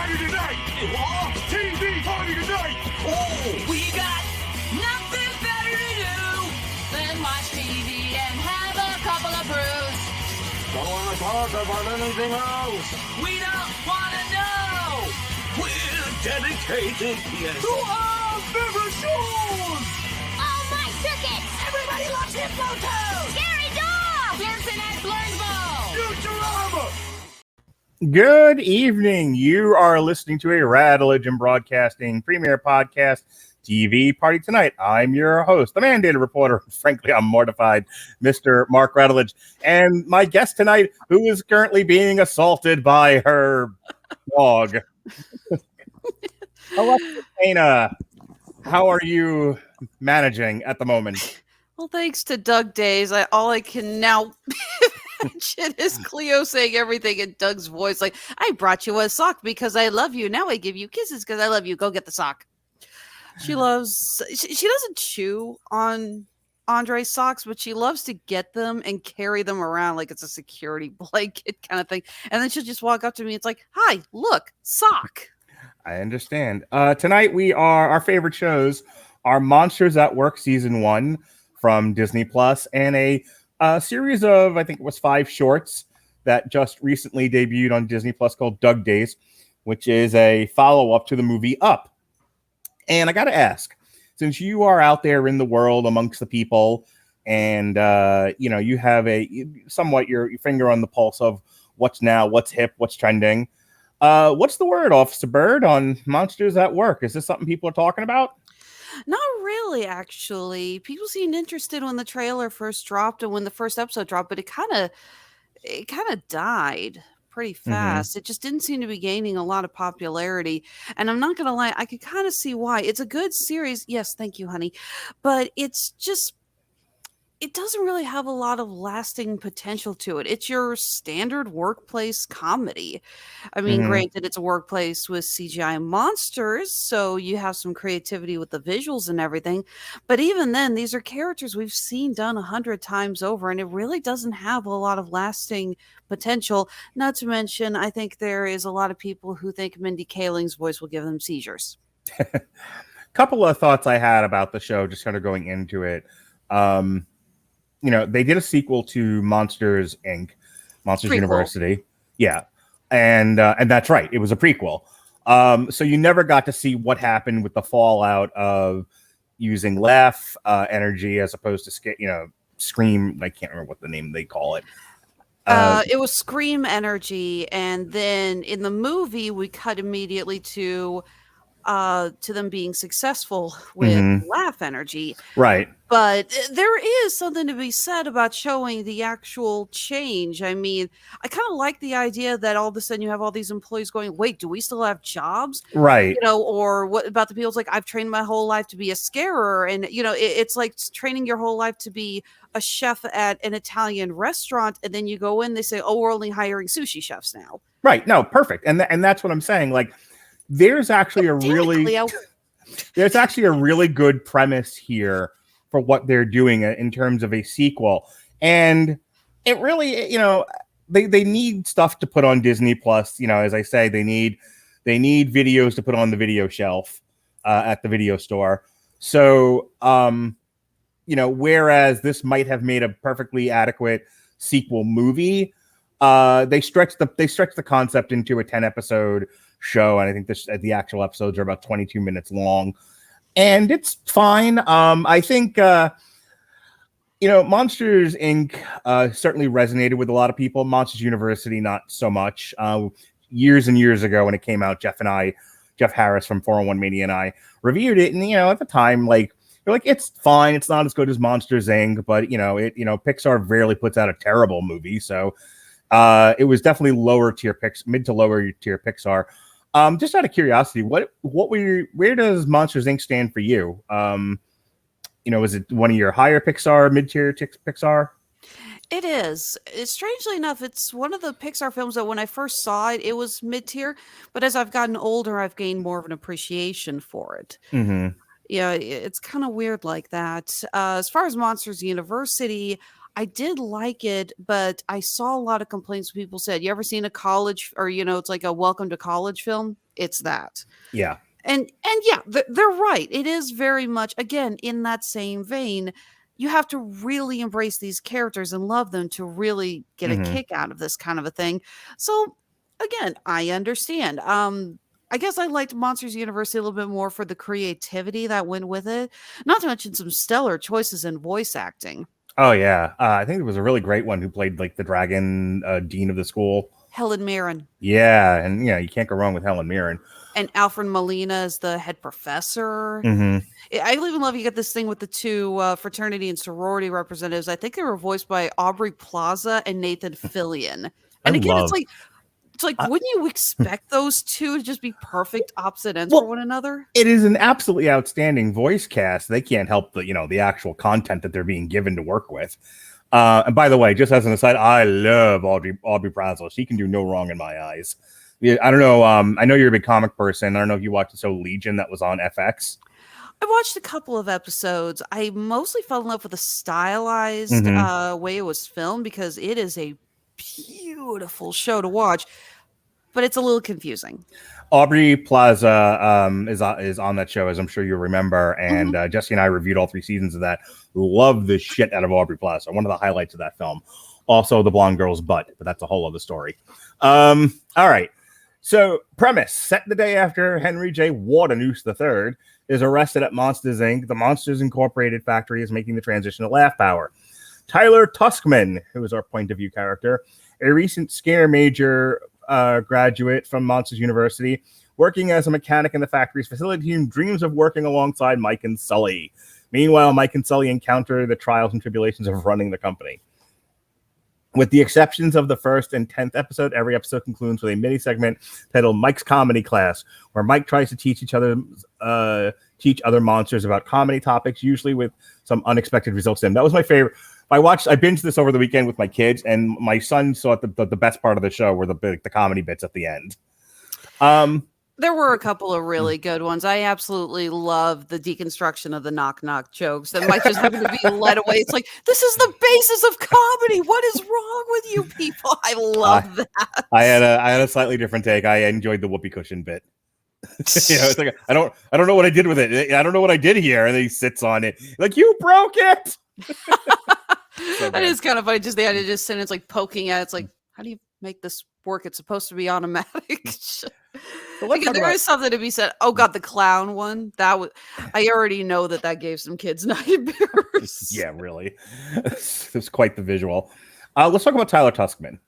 party tonight! What? TV party tonight! Oh, we got nothing better to do than watch TV and have a couple of brews. Don't want to talk about anything else! We don't want to know. We're dedicated, yes, To our favorite shows. Oh, my circuit! Everybody loves Hypnotoad. Scary dog! Peterson and Blurnsville. Futurama! Good evening. You are listening to a Radulich and Broadcasting Premier Podcast TV Party Tonight. I'm your host, the mandated reporter. Frankly, I'm mortified, Mr. Mark Radulich. And my guest tonight, who is currently being assaulted by her dog. Alexis, Hejna, how are you managing at the moment? Well, thanks to Doug Days, all I can now imagine is Cleo saying everything in Doug's voice, like, I brought you a sock because I love you. Now I give you kisses because I love you. Go get the sock. She doesn't chew on Andre's socks, but she loves to get them and carry them around like it's a security blanket kind of thing. And then she'll just walk up to me. It's like, hi, look, sock. I understand. Tonight, our favorite shows are Monsters at Work Season 1 from Disney Plus and a series of, I think it was 5 shorts that just recently debuted on Disney Plus called Doug Days, which is a follow-up to the movie Up. And I got to ask, since you are out there in the world amongst the people and, you have somewhat your finger on the pulse of what's now, what's hip, what's trending. What's the word, Officer Bird, on Monsters at Work? Is this something people are talking about? Not really, actually. People seemed interested when the trailer first dropped and when the first episode dropped, but it kind of died pretty fast. It just didn't seem to be gaining a lot of popularity. And I'm not going to lie, I could kind of see why. It's a good series. Yes, thank you, honey. But it doesn't really have a lot of lasting potential to it. It's your standard workplace comedy. I mean, granted, it's a workplace with CGI monsters, so you have some creativity with the visuals and everything. But even then, these are characters we've seen done 100 times over, and it really doesn't have a lot of lasting potential. Not to mention, I think there is a lot of people who think Mindy Kaling's voice will give them seizures. Couple of thoughts I had about the show, just kind of going into it. They did a sequel to Monsters Inc., Monsters Prequel. University. Yeah. And that's right. It was a prequel. So you never got to see what happened with the fallout of using laugh energy as opposed to, scream. I can't remember what the name they call it. It was scream energy. And then in the movie, we cut immediately to them being successful with laugh energy. Right. But there is something to be said about showing the actual change. I mean, I kind of like the idea that all of a sudden you have all these employees going, wait, do we still have jobs? Right. Or what about the people's like, I've trained my whole life to be a scarer. And, it's like training your whole life to be a chef at an Italian restaurant. And then you go in, they say, oh, we're only hiring sushi chefs now. Right. No, perfect. And that's what I'm saying. Like, there's actually a really good premise here for what they're doing in terms of a sequel. And it really, they need stuff to put on Disney Plus. As I say, they need videos to put on the video shelf at the video store. So, whereas this might have made a perfectly adequate sequel movie, they stretched the concept into a 10-episode show, and I think the actual episodes are about 22 minutes long, and it's fine. I think Monsters Inc. Certainly resonated with a lot of people. Monsters University not so much. Years and years ago when it came out, Jeff Harris from 401 Mania and I reviewed it, and at the time, like, you're like, it's fine, it's not as good as Monsters Inc., but Pixar rarely puts out a terrible movie, so it was definitely mid to lower tier Pixar. Just out of curiosity, where does Monsters Inc. stand for you? Is it one of your higher Pixar, mid-tier Pixar? It is. Strangely enough, it's one of the Pixar films that when I first saw it, it was mid-tier. But as I've gotten older, I've gained more of an appreciation for it. Yeah, it's kind of weird like that. As far as Monsters University, I did like it, but I saw a lot of complaints. People said, you ever seen a college or, it's like a welcome to college film? it's that. Yeah. And yeah, they're right. It is very much, again, in that same vein. You have to really embrace these characters and love them to really get a kick out of this kind of a thing. So again, I understand. I guess I liked Monsters University a little bit more for the creativity that went with it. Not to mention some stellar choices in voice acting. Oh yeah, I think it was a really great one who played like the dragon dean of the school. Helen Mirren. Yeah, and you can't go wrong with Helen Mirren. And Alfred Molina is the head professor. I even love you get this thing with the two fraternity and sorority representatives. I think they were voiced by Aubrey Plaza and Nathan Fillion. And again, it's like, wouldn't you expect those two to just be perfect opposite ends for one another? It is an absolutely outstanding voice cast. They can't help the actual content that they're being given to work with. And by the way, just as an aside, I love Aubrey Plaza. She can do no wrong in my eyes. Yeah, I don't know. I know you're a big comic person. I don't know if you watched the show Legion that was on FX. I watched a couple of episodes. I mostly fell in love with the stylized way it was filmed because it is a beautiful show to watch, but it's a little confusing. Aubrey Plaza is on that show, as I'm sure you remember, and Jesse and I reviewed all 3 seasons of that. Love the shit out of Aubrey Plaza. One of the highlights of that film. Also, the blonde girl's butt, but that's a whole other story. All right. So, premise, set the day after Henry J. Waternoose III is arrested at Monsters, Inc., the Monsters Incorporated factory is making the transition to Laugh Power. Tyler Tuskman, who is our point of view character, a recent scare major graduate from Monsters University, working as a mechanic in the factory's facility team, dreams of working alongside Mike and Sully. Meanwhile, Mike and Sully encounter the trials and tribulations of running the company. With the exceptions of the 1st and 10th episode, every episode concludes with a mini segment titled Mike's Comedy Class, where Mike tries to teach other monsters about comedy topics, usually with some unexpected results to them. That was my favorite. I binged this over the weekend with my kids, and my son thought the best part of the show were the comedy bits at the end. There were a couple of really good ones. I absolutely love the deconstruction of the knock-knock jokes that might just happen to be led away. It's like, this is the basis of comedy. What is wrong with you people? I love that. I had a slightly different take. I enjoyed the whoopee cushion bit. It's like I don't know what I did with it. I don't know what I did here. And then he sits on it like, you broke it. That is kind of funny. Just the idea of just sitting, it's like poking at it. It's like, how do you make this work? It's supposed to be automatic. There is something to be said. Oh God, the clown one. I already know that gave some kids nightmares. Yeah, really. It was quite the visual. Let's talk about Tyler Tuskman.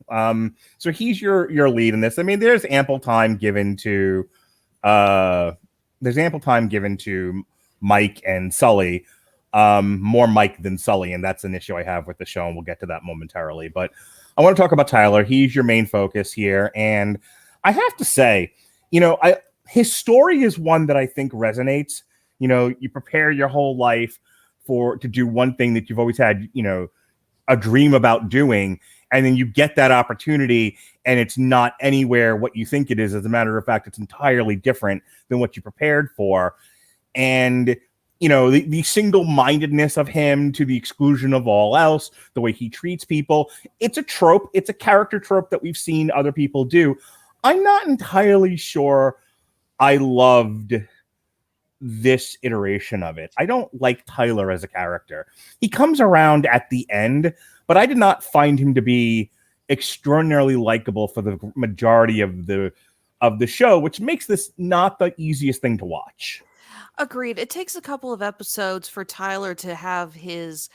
So he's your lead in this. I mean, there's ample time given to Mike and Sully. More Mike than Sully, and that's an issue I have with the show, and we'll get to that momentarily. But I want to talk about Tyler. He's your main focus here, and I have to say, his story is one that I think resonates. You prepare your whole life to do one thing that you've always had, a dream about doing, and then you get that opportunity, and it's not anywhere what you think it is. As a matter of fact, it's entirely different than what you prepared for. And the single-mindedness of him to the exclusion of all else, the way he treats people, it's a trope. It's a character trope that we've seen other people do. I'm not entirely sure I loved this iteration of it. I don't like Tyler as a character. He comes around at the end, but I did not find him to be extraordinarily likable for the majority of the show, which makes this not the easiest thing to watch. Agreed. It takes a couple of episodes for Tyler to have his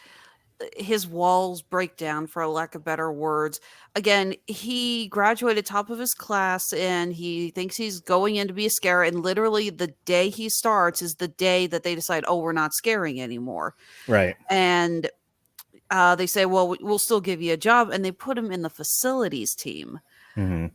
walls break down, for lack of better words. Again, he graduated top of his class and he thinks he's going in to be a scare. And literally the day he starts is the day that they decide, oh, we're not scaring anymore. Right. And they say, well, we'll still give you a job. And they put him in the facilities team. Mm-hmm.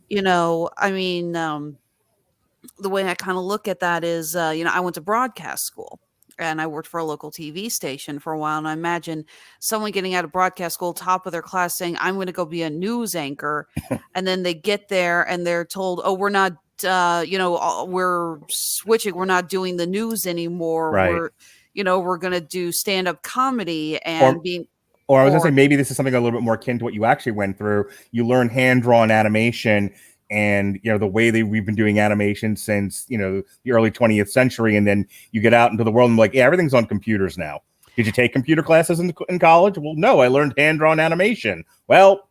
The way I kind of look at that is, I went to broadcast school and I worked for a local TV station for a while. And I imagine someone getting out of broadcast school, top of their class, saying, I'm going to go be a news anchor. And then they get there and they're told, oh, we're not, we're switching. We're not doing the news anymore. Right. We're going to do stand-up comedy and Or I was going to say, maybe this is something a little bit more akin to what you actually went through. You learn hand-drawn animation and the way we've been doing animation since the early 20th century, and then you get out into the world and like, yeah, everything's on computers now. Did you take computer classes in college? Well, no, I learned hand-drawn animation. Well,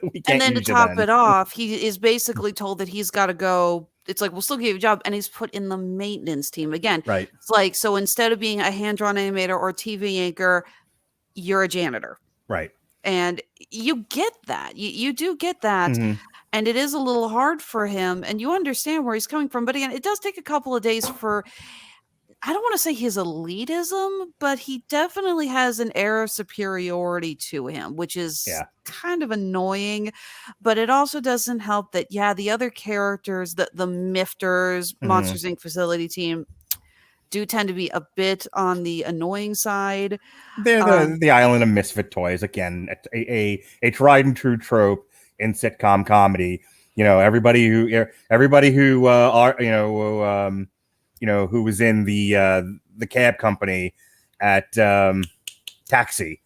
we can't. And then to use you top then. it off, he is basically told that he's got to go. It's like, we'll still give you a job, and he's put in the maintenance team again. Right. It's like, so instead of being a hand-drawn animator or TV anchor, you're a janitor. Right. And you get that. You do get that. Mhm. And it is a little hard for him, and you understand where he's coming from. But again, it does take a couple of days for, I don't want to say his elitism, but he definitely has an air of superiority to him, which is kind of annoying. But it also doesn't help that, the other characters, the Mifters, Monsters Inc. facility team, do tend to be a bit on the annoying side. They're the island of misfit toys. Again, a tried and true trope in sitcom comedy. Everybody who who was in the cab company at Taxi.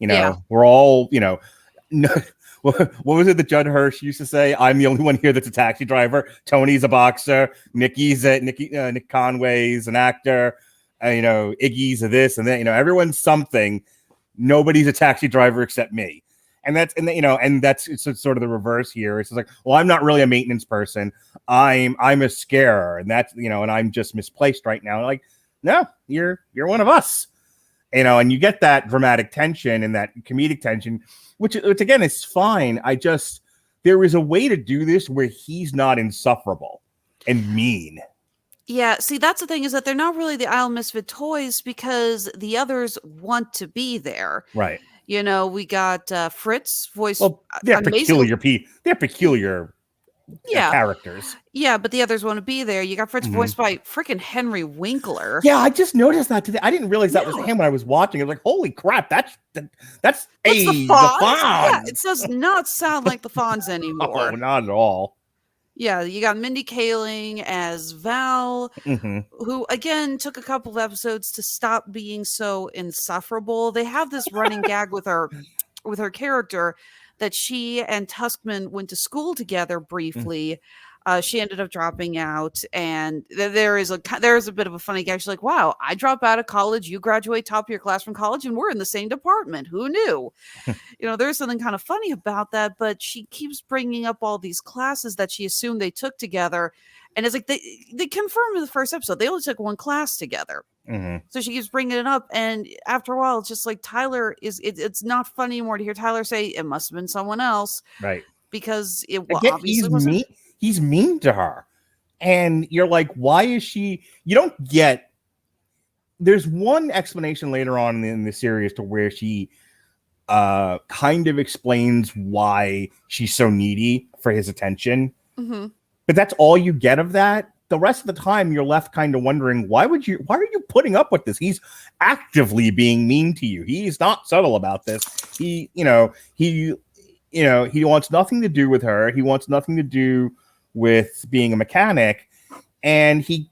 We're all no, what was it that Judd Hirsch used to say? I'm the only one here that's a taxi driver. Tony's a boxer. Nick Conway's an actor. Iggy's a this and that. Everyone's something. Nobody's a taxi driver except me. And that's it's sort of the reverse here. It's like, well, I'm not really a maintenance person. I'm a scarer, and that's and I'm just misplaced right now. Like, no, you're one of us. And you get that dramatic tension and that comedic tension, which again is fine. There is a way to do this where he's not insufferable and mean. Yeah, see, that's the thing, is that they're not really the Isle of Misfit Toys because the others want to be there. Right. We got Fritz, voice. Well, they're peculiar characters. Yeah, but the others want to be there. You got Fritz, voiced by freaking Henry Winkler. Yeah, I just noticed that today. I didn't realize that was him when I was watching. I was like, holy crap, that's the Fonz. Yeah, it does not sound like the Fonz anymore. Oh, not at all. Yeah, you got Mindy Kaling as Val, who again took a couple of episodes to stop being so insufferable. They have this running gag with her character that she and Tuskman went to school together briefly. She ended up dropping out, and there is a bit of a funny gag. She's like, "Wow, I drop out of college, you graduate top of your class from college, and we're in the same department. Who knew?" There's something kind of funny about that, but she keeps bringing up all these classes that she assumed they took together, and it's like they confirmed in the first episode they only took one class together. So she keeps bringing it up, and after a while, it's just like Tyler it's not funny anymore to hear Tyler say it must have been someone else, right? Because it obviously wasn't. He's mean to her. And you're like, why is she? You don't get. There's one explanation later on in the series to where she kind of explains why she's so needy for his attention. But that's all you get of that. The rest of the time, you're left kind of wondering, why are you putting up with this? He's actively being mean to you. He's not subtle about this. He wants nothing to do with her. He wants nothing to do with being a mechanic, and he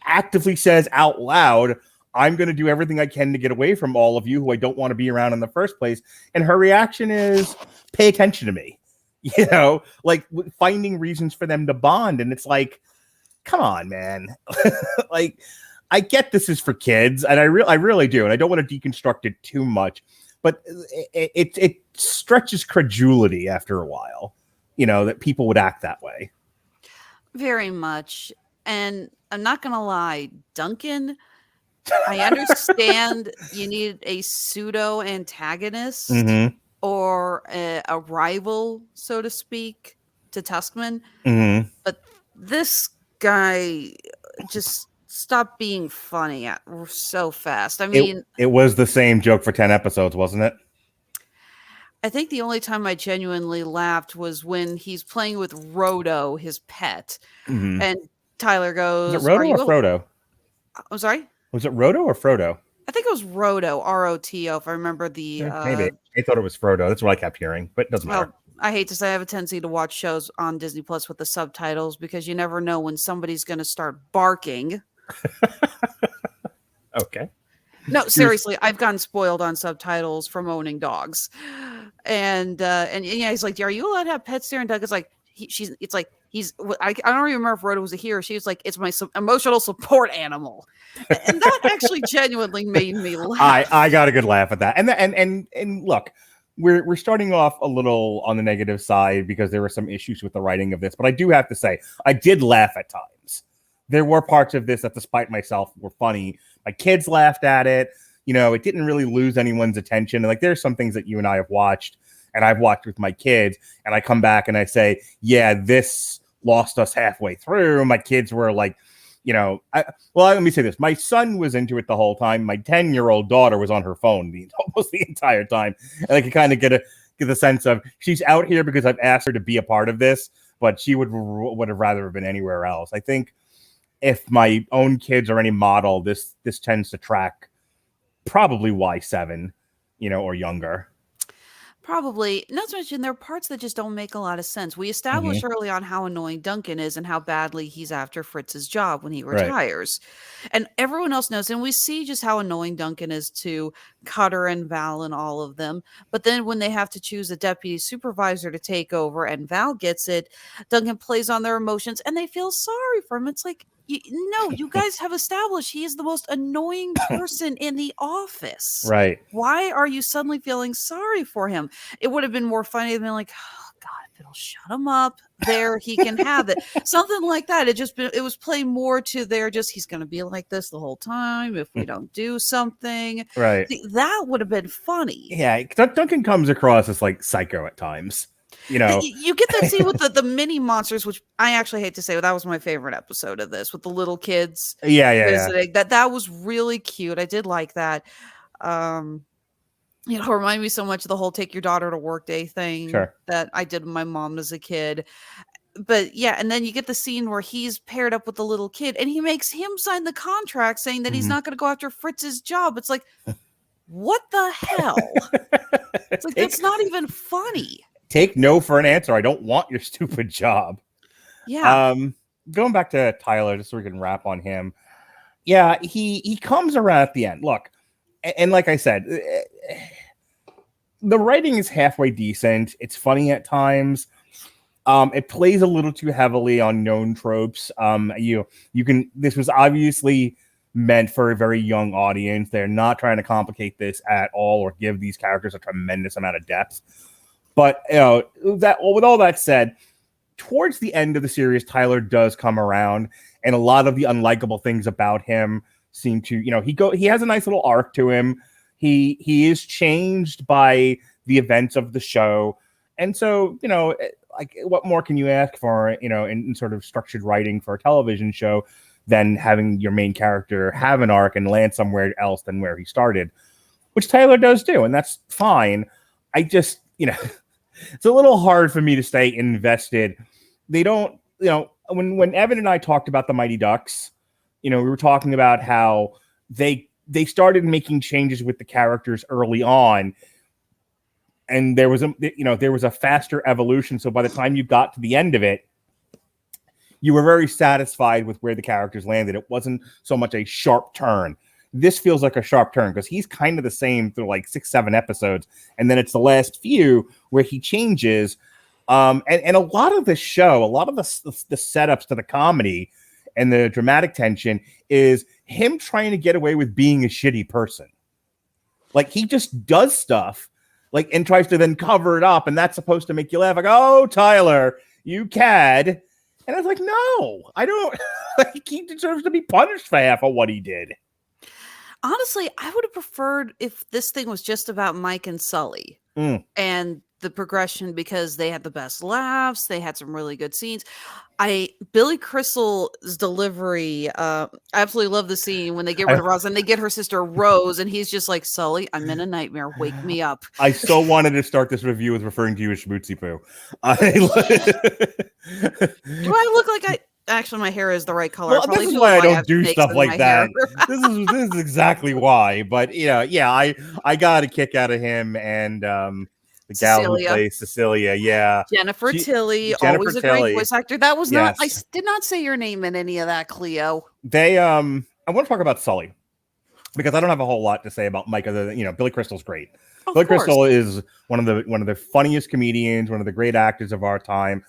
actively says out loud, I'm going to do everything I can to get away from all of you who I don't want to be around in the first place. And her reaction is, pay attention to me, like finding reasons for them to bond. And it's like, come on, man. Like, I get this is for kids, and I really do, and I don't want to deconstruct it too much, but it stretches credulity after a while, that people would act that way. Very much. And I'm not going to lie, Duncan, I understand you need a pseudo antagonist or a rival, so to speak, to Tuskman. But this guy just stopped being funny so fast. I mean, it was the same joke for 10 episodes, wasn't it? I think the only time I genuinely laughed was when he's playing with Rodo, his pet, and Tyler goes, "Was it Rodo or Frodo?" I'm sorry? Was it Rodo or Frodo? I think it was Rodo, Roto, if I remember the... maybe. I thought it was Frodo. That's what I kept hearing, but it doesn't matter. I hate to say I have a tendency to watch shows on Disney Plus with the subtitles because you never know when somebody's going to start barking. Okay. No, seriously, I've gotten spoiled on subtitles from owning dogs. And he's like, are you allowed to have pets there? And Doug is like, she's. It's like he's. I don't remember if Rhoda was a he or she was like, it's my emotional support animal, and that actually genuinely made me laugh. I got a good laugh at that, and look. We're starting off a little on the negative side because there were some issues with the writing of this, but I do have to say I did laugh at times. There were parts of this that, despite myself, were funny. My kids laughed at it. It didn't really lose anyone's attention. And like, there's some things that you and I have watched, and I've watched with my kids, and I come back and I say, yeah, this lost us halfway through. My kids were like, let me say this. My son was into it the whole time. My 10-year-old daughter was on her phone almost the entire time. And I could kind of get the sense of she's out here because I've asked her to be a part of this, but she would have rather have been anywhere else. I think if my own kids are any model, this tends to track probably Y7, or younger. Probably. Not to mention, there are parts that just don't make a lot of sense. We established early on how annoying Duncan is and how badly he's after Fritz's job when he retires. Right. And everyone else knows, and we see just how annoying Duncan is to Cutter and Val and all of them. But then when they have to choose a deputy supervisor to take over and Val gets it, Duncan plays on their emotions and they feel sorry for him. It's like, no, you guys have established he is the most annoying person in the office. Right. Why are you suddenly feeling sorry for him? It would have been more funny than like, oh, God, if it'll shut him up there, he can have it. Something like that. It was playing more to he's going to be like this the whole time if we don't do something. Right. That would have been funny. Yeah. Duncan comes across as like psycho at times. You get that scene with the mini monsters, which I actually hate to say, but that was my favorite episode of this with the little kids. Yeah. That was really cute. I did like that. It reminded me so much of the whole take your daughter to work day thing that I did with my mom as a kid. But yeah, and then you get the scene where he's paired up with the little kid and he makes him sign the contract saying that he's not going to go after Fritz's job. It's like, what the hell? It's like, that's not even funny. Take no for an answer. I don't want your stupid job. Yeah. Going back to Tyler, just so we can wrap on him. Yeah, he comes around at the end. Look, and like I said, the writing is halfway decent. It's funny at times. It plays a little too heavily on known tropes. This was obviously meant for a very young audience. They're not trying to complicate this at all or give these characters a tremendous amount of depth. But that with all that said, towards the end of the series, Tyler does come around, and a lot of the unlikable things about him seem to, he has a nice little arc to him. He is changed by the events of the show, and so like, what more can you ask for, in sort of structured writing for a television show than having your main character have an arc and land somewhere else than where he started, which Tyler does do, and that's fine. I just, it's a little hard for me to stay invested. They don't, when Evan and I talked about the Mighty Ducks, we were talking about how they started making changes with the characters early on, and there was a faster evolution. So by the time you got to the end of it, you were very satisfied with where the characters landed. It wasn't so much a sharp turn. This feels like a sharp turn because he's kind of the same through like 6-7 episodes. And then it's the last few where he changes. And a lot of the show, a lot of the setups to the comedy and the dramatic tension is him trying to get away with being a shitty person. Like, he just does stuff like and tries to then cover it up. And that's supposed to make you laugh. Like, oh, Tyler, you cad. And I was like, no, I don't. Like, he deserves to be punished for half of what he did. Honestly, I would have preferred if this thing was just about Mike and Sully and the progression, because they had the best laughs. They had some really good scenes. Billy Crystal's delivery, I absolutely love the scene when they get rid of Roz and they get her sister Rose, and he's just like, Sully, I'm in a nightmare. Wake me up. I so wanted to start this review with referring to you as Schmootsy Poo. Do I look like actually, my hair is the right color. Well, this is why I don't do stuff like that. This is exactly why. But I got a kick out of him and the gal who plays Cecilia. Yeah, Jennifer Tilly, always a great voice actor. That was not. I did not say your name in any of that, Cleo. I want to talk about Sully because I don't have a whole lot to say about Mike other than Billy Crystal's great. Billy Crystal is one of the funniest comedians, one of the great actors of our time.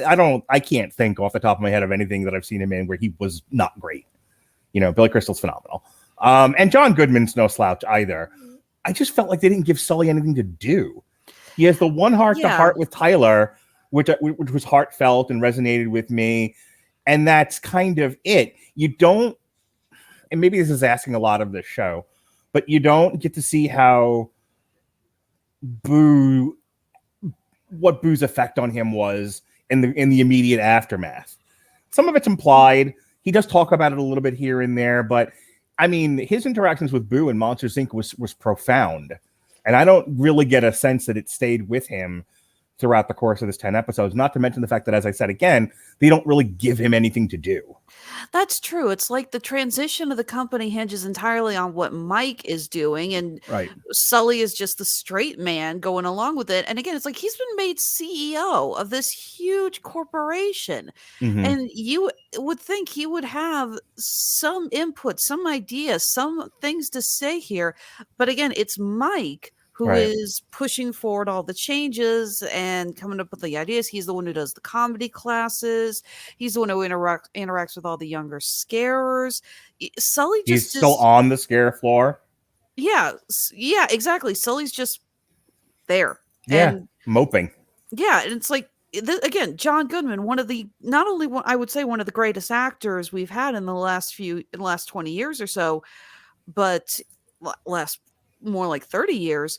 I can't think off the top of my head of anything that I've seen him in where he was not great. Billy Crystal's phenomenal. And John Goodman's no slouch either. I just felt like they didn't give Sully anything to do. He has the one heart-to-heart with Tyler, which was heartfelt and resonated with me. And that's kind of it. You don't, and maybe this is asking a lot of this show, but you don't get to see how what Boo's effect on him was in the immediate aftermath. Some of it's implied. He does talk about it a little bit here and there, but I mean, his interactions with Boo and Monsters Inc. was profound. And I don't really get a sense that it stayed with him throughout the course of this 10 episodes, not to mention the fact that, as I said again, they don't really give him anything to do. That's true. It's like the transition of the company hinges entirely on what Mike is doing, and Sully is just the straight man going along with it. And again, it's like he's been made CEO of this huge corporation, and you would think he would have some input, some ideas, some things to say here. But again, it's Mike who is pushing forward all the changes and coming up with the ideas. He's the one who does the comedy classes. He's the one who interacts with all the younger scarers. Sully he's still on the scare floor. Yeah, exactly. Sully's just there. And, moping. Yeah, and it's like, again, John Goodman, one of the greatest actors we've had in the last 20 years or so, but last more like 30 years,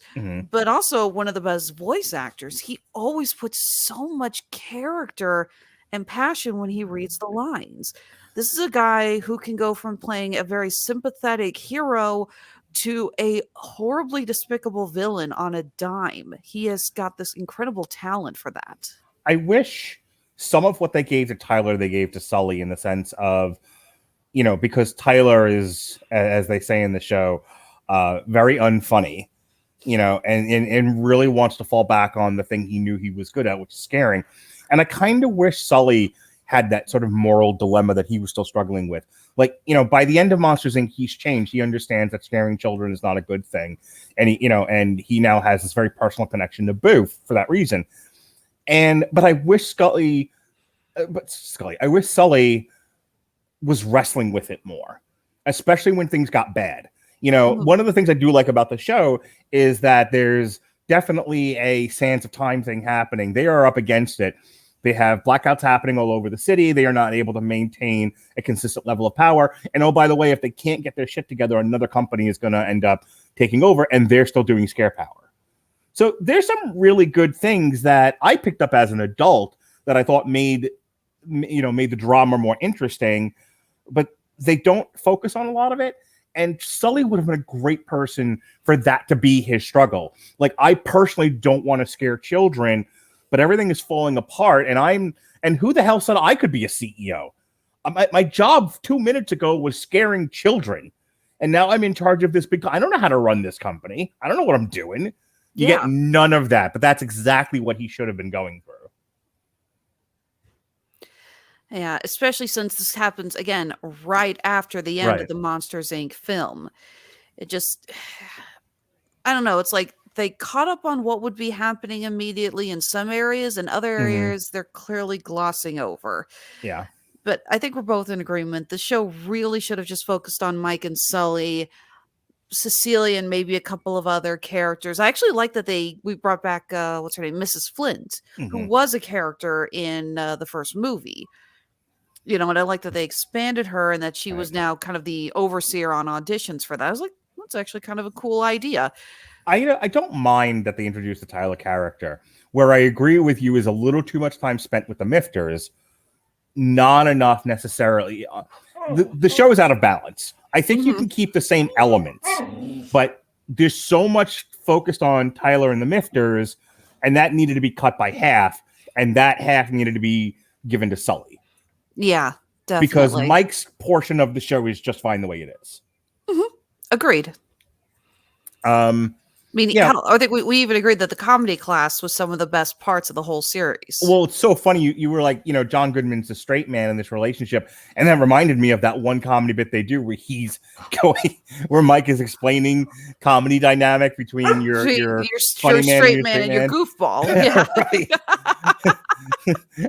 but also one of the best voice actors. He always puts so much character and passion when he reads the lines. This is a guy who can go from playing a very sympathetic hero to a horribly despicable villain on a dime. He has got this incredible talent for that. I wish some of what they gave to Tyler, they gave to Sully, in the sense of, because Tyler is, as they say in the show, very unfunny, and really wants to fall back on the thing he knew he was good at, which is scaring. And I kind of wish Sully had that sort of moral dilemma that he was still struggling with. Like, by the end of Monsters Inc., he's changed. He understands that scaring children is not a good thing. And he now has this very personal connection to Boo for that reason. But I wish Sully was wrestling with it more, especially when things got bad. One of the things I do like about the show is that there's definitely a Sands of Time thing happening. They are up against it. They have blackouts happening all over the city. They are not able to maintain a consistent level of power. And oh, by the way, if they can't get their shit together, another company is going to end up taking over, and they're still doing scare power. So there's some really good things that I picked up as an adult that I thought made the drama more interesting, but they don't focus on a lot of it. And Sully would have been a great person for that to be his struggle. Like, I personally don't want to scare children, but everything is falling apart. And who the hell said I could be a CEO? My job 2 minutes ago was scaring children. And now I'm in charge of this I don't know how to run this company. I don't know what I'm doing. You get none of that, but that's exactly what he should have been going through. Yeah, especially since this happens, again, right after the end of the Monsters, Inc. film. It just, I don't know. It's like they caught up on what would be happening immediately in some areas, and other areas they're clearly glossing over. Yeah. But I think we're both in agreement. The show really should have just focused on Mike and Sully, Cecilia, and maybe a couple of other characters. I actually like that we brought back, what's her name? Mrs. Flint, who was a character in the first movie. And I like that they expanded her and that she was now kind of the overseer on auditions for that. I was like, that's actually kind of a cool idea. I don't mind that they introduced the Tyler character. Where I agree with you is a little too much time spent with the Mifters, not enough necessarily. The show is out of balance. I think you can keep the same elements, but there's so much focused on Tyler and the Mifters, and that needed to be cut by half, and that half needed to be given to Sully. Yeah, definitely. Because Mike's portion of the show is just fine the way it is. Agreed. I think we even agreed that the comedy class was some of the best parts of the whole series. Well, it's so funny. You were like, John Goodman's the straight man in this relationship. And that reminded me of that one comedy bit they do where Mike is explaining comedy dynamic between your funny man straight man and your goofball. Yeah.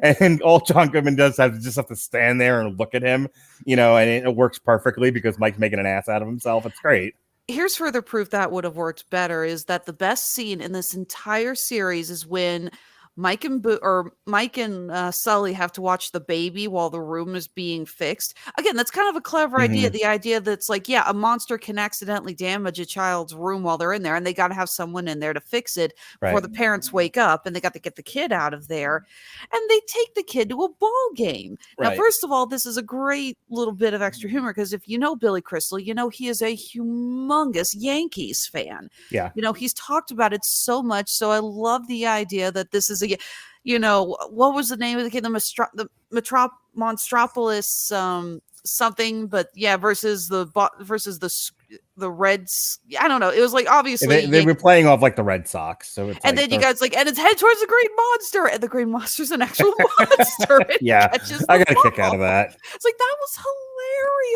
And all John Goodman does just have to stand there and look at him, and it works perfectly because Mike's making an ass out of himself. It's great. Here's further proof that would have worked better is that the best scene in this entire series is when Mike and Sully have to watch the baby while the room is being fixed. Again, that's kind of a clever idea. The idea that's like, yeah, a monster can accidentally damage a child's room while they're in there, and they got to have someone in there to fix it before the parents wake up, and they got to get the kid out of there. And they take the kid to a ball game. Now, first of all, this is a great little bit of extra humor because if you know Billy Crystal, you know he is a humongous Yankees fan. Yeah. He's talked about it so much. So I love the idea that this is what was the name of the kid? The Monstropolis something, but yeah, versus the Reds. I don't know. It was like obviously they were playing off like the Red Sox, so it's and then you guys and it's head towards the Green Monster, and the Green Monster's an actual monster. Yeah, I got a kick out of that. It's like that was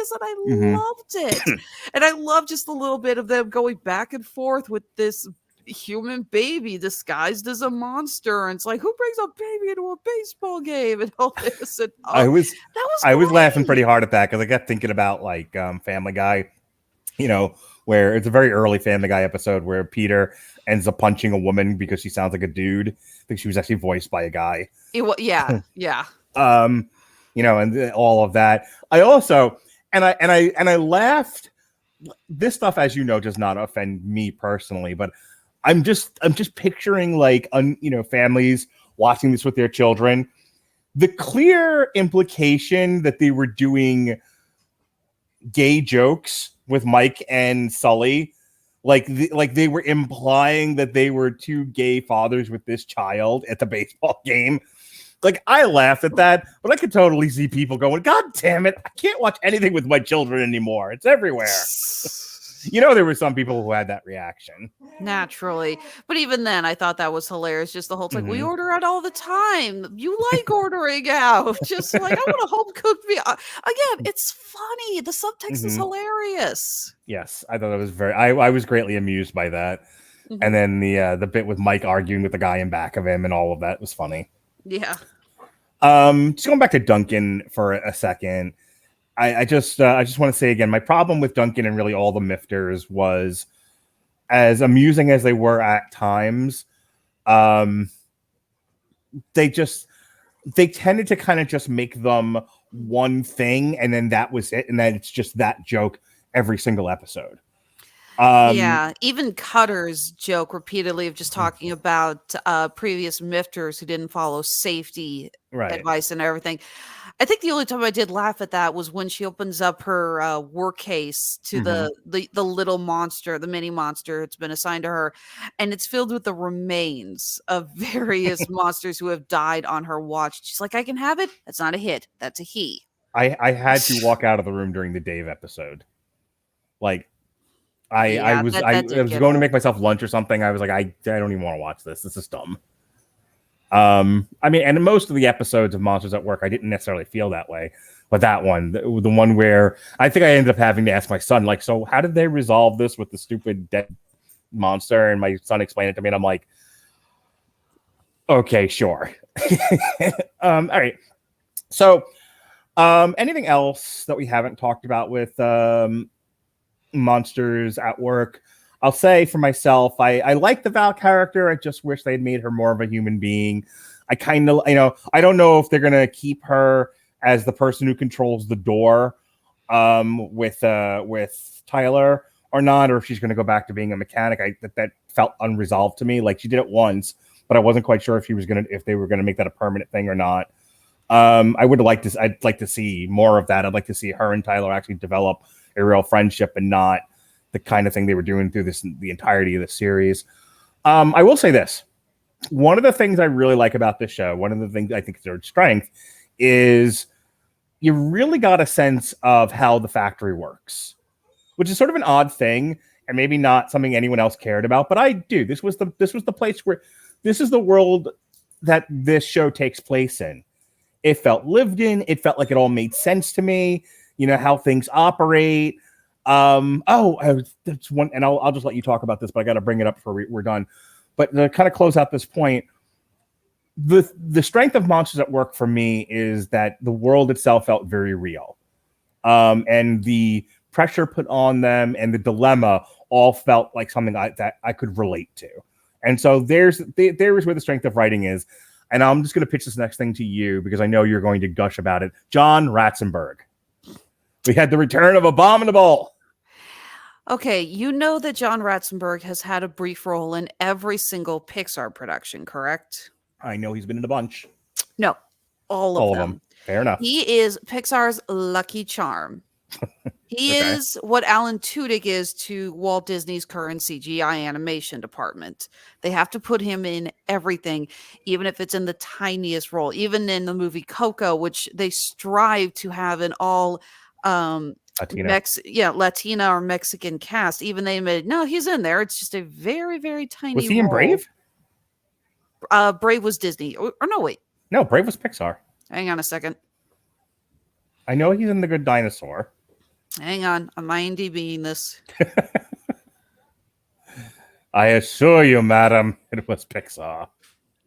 hilarious, and I loved it, and I love just a little bit of them going back and forth with this human baby disguised as a monster, and it's like, who brings a baby into a baseball game and all this? And I was laughing pretty hard at that because I kept thinking about like Family Guy, where it's a very early Family Guy episode where Peter ends up punching a woman because she sounds like a dude. I think she was actually voiced by a guy. Yeah. And all of that. I also and I laughed. This stuff, as you know, does not offend me personally, but I'm just picturing like families watching this with their children. The clear implication that they were doing gay jokes with Mike and Sully, like they were implying that they were two gay fathers with this child at the baseball game. Like, I laughed at that, but I could totally see people going, God damn it, I can't watch anything with my children anymore. It's everywhere. There were some people who had that reaction. Naturally. But even then, I thought that was hilarious. Just the whole time, we order out all the time. You like ordering out. Just like, I want a home cooked meal. Again, it's funny. The subtext is hilarious. Yes, I thought it was I was greatly amused by that. And then the bit with Mike arguing with the guy in back of him and all of that was funny. Yeah. Just going back to Duncan for a second. I just want to say again, my problem with Duncan and really all the Mifters was, as amusing as they were at times, they tended to kind of just make them one thing, and then that was it, and then it's just that joke every single episode. Even Cutter's joke repeatedly of just talking about previous Mifters who didn't follow safety advice and everything. I think the only time I did laugh at that was when she opens up her work case to the little monster, the mini monster it's been assigned to her, and it's filled with the remains of various monsters who have died on her watch. She's like, I can have it. That's not a hit. That's a he. I had to walk out of the room during the Dave epised. Like, I was going to make myself lunch or something. I was like, I don't even want to watch this. This is dumb. And in most of the episodes of Monsters at Work, I didn't necessarily feel that way. But that one, the one where I think I ended up having to ask my son, like, so how did they resolve this with the stupid dead monster? And my son explained it to me, and I'm like, okay, sure. All right. So, anything else that we haven't talked about with Monsters at Work? I'll say for myself, I like the Val character. I just wish they'd made her more of a human being. I kind of, I don't know if they're going to keep her as the person who controls the door with Tyler or not, or if she's going to go back to being a mechanic. That felt unresolved to me. Like, she did it once, but I wasn't quite sure if they were going to make that a permanent thing or not. I'd like to see more of that. I'd like to see her and Tyler actually develop a real friendship and not the kind of thing they were doing through the entirety of the series. I will say this. One of the things I really like about this show, one of the things I think is their strength, is you really got a sense of how the factory works, which is sort of an odd thing and maybe not something anyone else cared about, but I do. This was the place where this is the world that this show takes place in. It felt lived in. It felt like it all made sense to me. How things operate. That's one, and I'll just let you talk about this, but I got to bring it up before we're done. But to kind of close out this point, the strength of Monsters at Work for me is that the world itself felt very real, and the pressure put on them and the dilemma all felt like something that I could relate to. And so there is where the strength of writing is. And I'm just going to pitch this next thing to you because I know you're going to gush about it. John Ratzenberg. We had the return of Abominable. Okay, you know that John Ratzenberg has had a brief role in every single Pixar production, correct? I know he's been in a bunch. No, all of them. Fair enough. He is Pixar's Lucky Charm. He is what Alan Tudyk is to Walt Disney's current CGI animation department. They have to put him in everything, even if it's in the tiniest role. Even in the movie Coco, which they strive to have an all Latina or Mexican cast. Even they admitted, no, he's in there. It's just a very, very tiny Was he in role. Brave? Brave was Disney. Or no, wait. No, Brave was Pixar. Hang on a second. I know he's in The Good Dinosaur. Hang on. I'm IMDb'ing this. I assure you, madam, it was Pixar.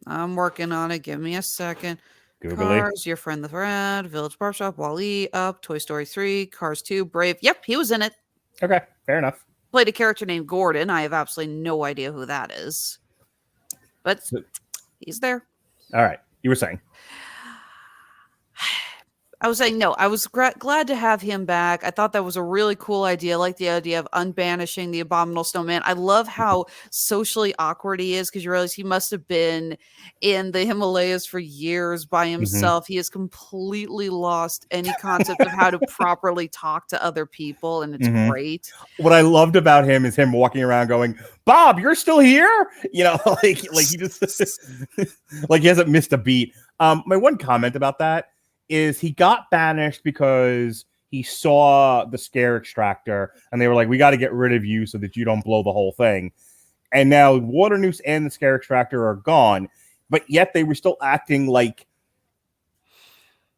I'm working on it. Give me a second. Googly. Cars, Your Friend the Friend, Village Barbershop, Wall-E, Up, Toy Story 3, Cars 2, Brave. Yep, he was in it. Okay, fair enough. Played a character named Gordon. I have absolutely no idea who that is. But he's there. All right, you were saying. I was saying, no, I was glad to have him back. I thought that was a really cool idea. I like the idea of unbanishing the abominable snowman. I love how socially awkward he is because you realize he must have been in the Himalayas for years by himself. He has completely lost any concept of how to properly talk to other people, and it's great. What I loved about him is him walking around going, "Bob, you're still here?" You know, like he just like he hasn't missed a beat. My one comment about that is he got banished because he saw the scare extractor and they were like, we got to get rid of you so that you don't blow the whole thing. And now Water Noose and the scare extractor are gone, but yet they were still acting like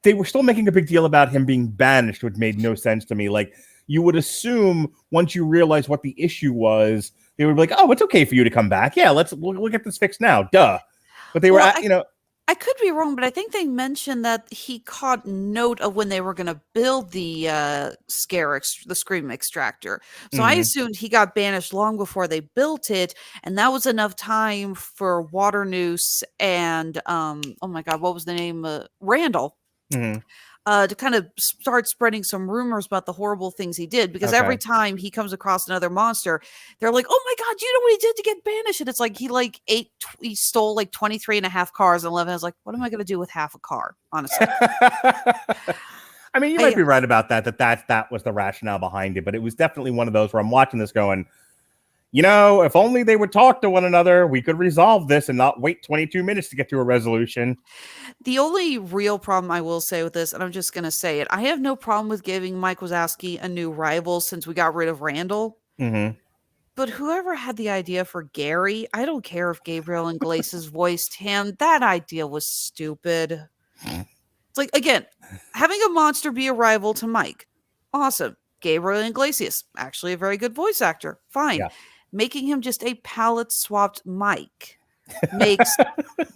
they were still making a big deal about him being banished, which made no sense to me. Like, you would assume once you realize what the issue was, they would be like, oh, it's okay for you to come back. Yeah, we'll get this fixed now. Duh. But they were, I could be wrong, but I think they mentioned that he caught note of when they were going to build the scream extractor. So I assumed he got banished long before they built it, and that was enough time for Water Noose and oh my God, what was the name? Randall. To kind of start spreading some rumors about the horrible things he did, because every time he comes across another monster, they're like, oh my God, you know what he did to get banished? And it's like, he stole like 23 and a half cars, and Levin was like, what am I going to do with half a car? Honestly. I mean, you might be right about that was the rationale behind it, but it was definitely one of those where I'm watching this going, you know, if only they would talk to one another, we could resolve this and not wait 22 minutes to get to a resolution. The only real problem I will say with this, and I'm just going to say it, I have no problem with giving Mike Wazowski a new rival since we got rid of Randall. But whoever had the idea for Gary, I don't care if Gabriel Iglesias voiced him. That idea was stupid. It's like, again, having a monster be a rival to Mike. Awesome. Gabriel Iglesias, actually a very good voice actor. Fine. Yeah. Making him just a palette swapped Mike makes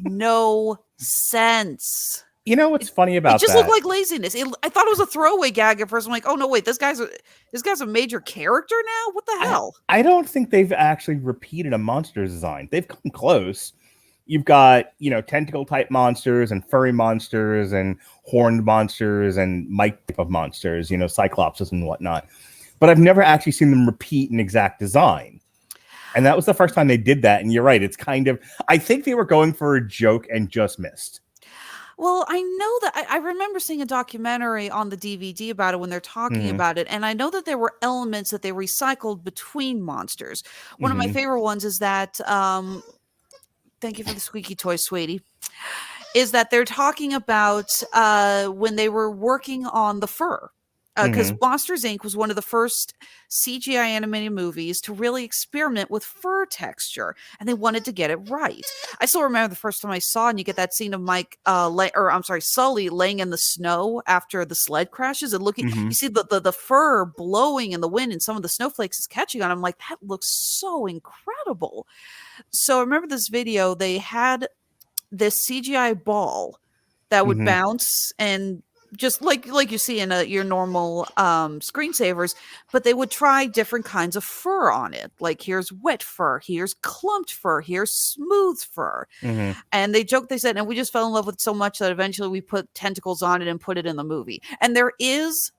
no sense. You know what's funny about that? It just looked like laziness. I thought it was a throwaway gag at first. I'm like, oh no, wait, this guy's a major character now? What the hell? I don't think they've actually repeated a monster design. They've come close. You've got, tentacle type monsters and furry monsters and horned monsters and Mike type of monsters, Cyclopses and whatnot. But I've never actually seen them repeat an exact design. And that was the first time they did that. And you're right. It's kind of, I think they were going for a joke and just missed. Well, I know that I remember seeing a documentary on the DVD about it when they're talking about it. And I know that there were elements that they recycled between monsters. One of my favorite ones is that, thank you for the squeaky toy, sweetie, is that they're talking about when they were working on the fur. Because Monsters, Inc. was one of the first CGI animated movies to really experiment with fur texture, and they wanted to get it right. I still remember the first time I saw it, and you get that scene of Sully laying in the snow after the sled crashes and looking, you see the fur blowing in the wind, and some of the snowflakes is catching on. I'm like, that looks so incredible. So I remember this video, they had this CGI ball that would bounce and just like you see in your normal screensavers, but they would try different kinds of fur on it. Like here's wet fur, here's clumped fur, here's smooth fur. And they said, and we just fell in love with it so much that eventually we put tentacles on it and put it in the movie. And there is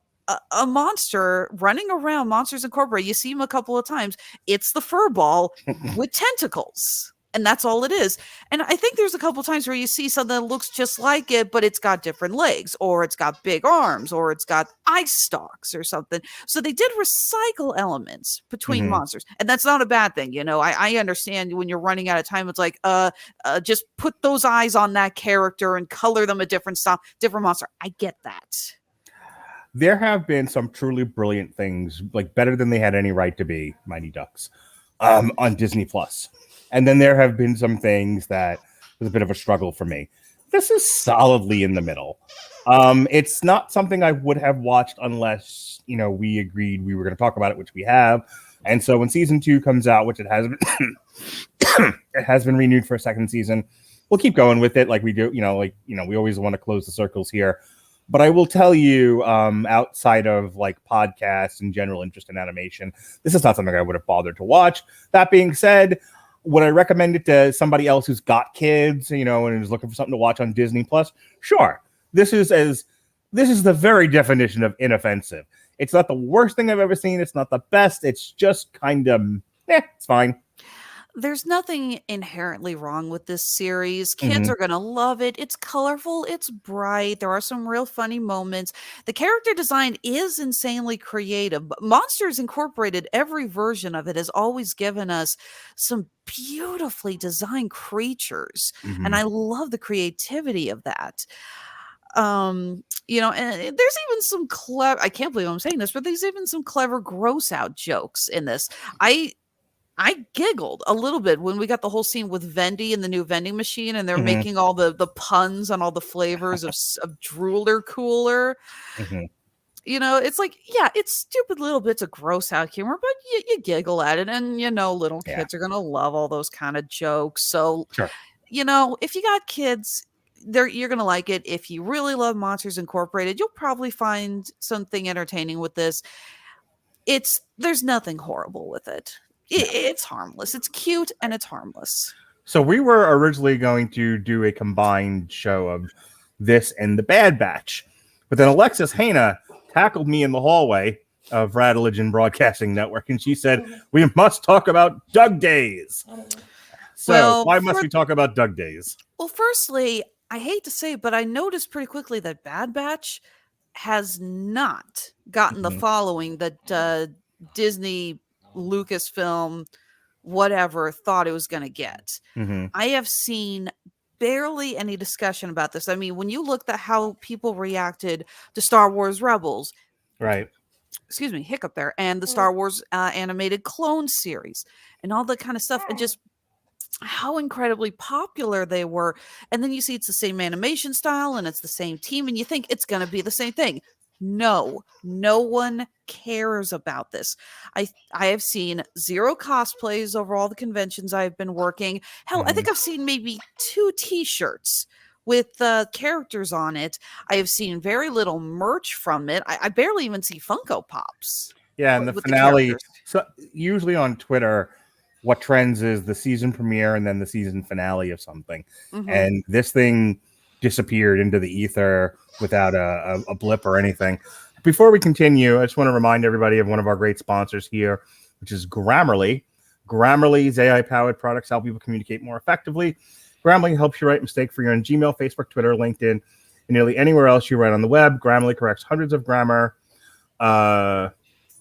a monster running around, Monsters Incorporated. You see him a couple of times. It's the fur ball with tentacles. And that's all it is. And I think there's a couple times where you see something that looks just like it, but it's got different legs, or it's got big arms, or it's got eye stalks or something. So they did recycle elements between monsters. And that's not a bad thing. You know, I understand when you're running out of time, it's like, just put those eyes on that character and color them a different style, different monster. I get that. There have been some truly brilliant things, like better than they had any right to be, Mighty Ducks, on Disney Plus. And then there have been some things that was a bit of a struggle for me. This is solidly in the middle. It's not something I would have watched unless, you know, we agreed we were going to talk about it, which we have. And so when season 2 comes out, which it has been, it has been renewed for a second season, we'll keep going with it like we do. We always want to close the circles here. But I will tell you, outside of like podcasts and general interest in animation, this is not something I would have bothered to watch. That being said, would I recommend it to somebody else who's got kids, you know, and is looking for something to watch on Disney Plus? Sure. This is the very definition of inoffensive. It's not the worst thing I've ever seen. It's not the best. It's just kind of, it's fine. There's nothing inherently wrong with this series. Kids are going to love it. It's colorful. It's bright. There are some real funny moments. The character design is insanely creative. Monsters Incorporated, every version of it has always given us some beautifully designed creatures. And I love the creativity of that. And there's even some clever, I can't believe I'm saying this, but there's even some clever gross out jokes in this. I giggled a little bit when we got the whole scene with Vendy and the new vending machine, and they're making all the puns on all the flavors of Drooler Cooler. You know, it's like, yeah, it's stupid little bits of gross out humor, but you giggle at it, and little kids are gonna love all those kind of jokes. So, if you got kids, you're gonna like it. If you really love Monsters Incorporated, you'll probably find something entertaining with this. There's nothing horrible with it. It's harmless. It's cute and it's harmless. So we were originally going to do a combined show of this and The Bad Batch, but then Alexis Hejna tackled me in the hallway of Radulich Broadcasting Network, and she said, we must talk about Doug Days. So why must we talk about Doug Days? Well, firstly, I hate to say it, but I noticed pretty quickly that Bad Batch has not gotten the following that Disney, Lucasfilm, whatever, thought it was going to get. I have seen barely any discussion about this. I mean, when you looked at how people reacted to Star Wars Rebels, right? Excuse me, hiccup there, and the Star Wars animated clone series and all that kind of stuff, and just how incredibly popular they were. And then you see it's the same animation style and it's the same team, and you think it's going to be the same thing. No one cares about this. I have seen 0 cosplays over all the conventions I've been working. Hell, I think I've seen maybe 2 t-shirts with characters on it. I have seen very little merch from it. I barely even see Funko Pops. Yeah, and the finale. So usually on Twitter, what trends is the season premiere and then the season finale of something. And this thing disappeared into the ether without a blip or anything. Before we continue, I just want to remind everybody of one of our great sponsors here, which is Grammarly. Grammarly's AI-powered products help people communicate more effectively. Grammarly helps you write mistake-free on Gmail, Facebook, Twitter, LinkedIn, and nearly anywhere else you write on the web. Grammarly corrects hundreds of grammar,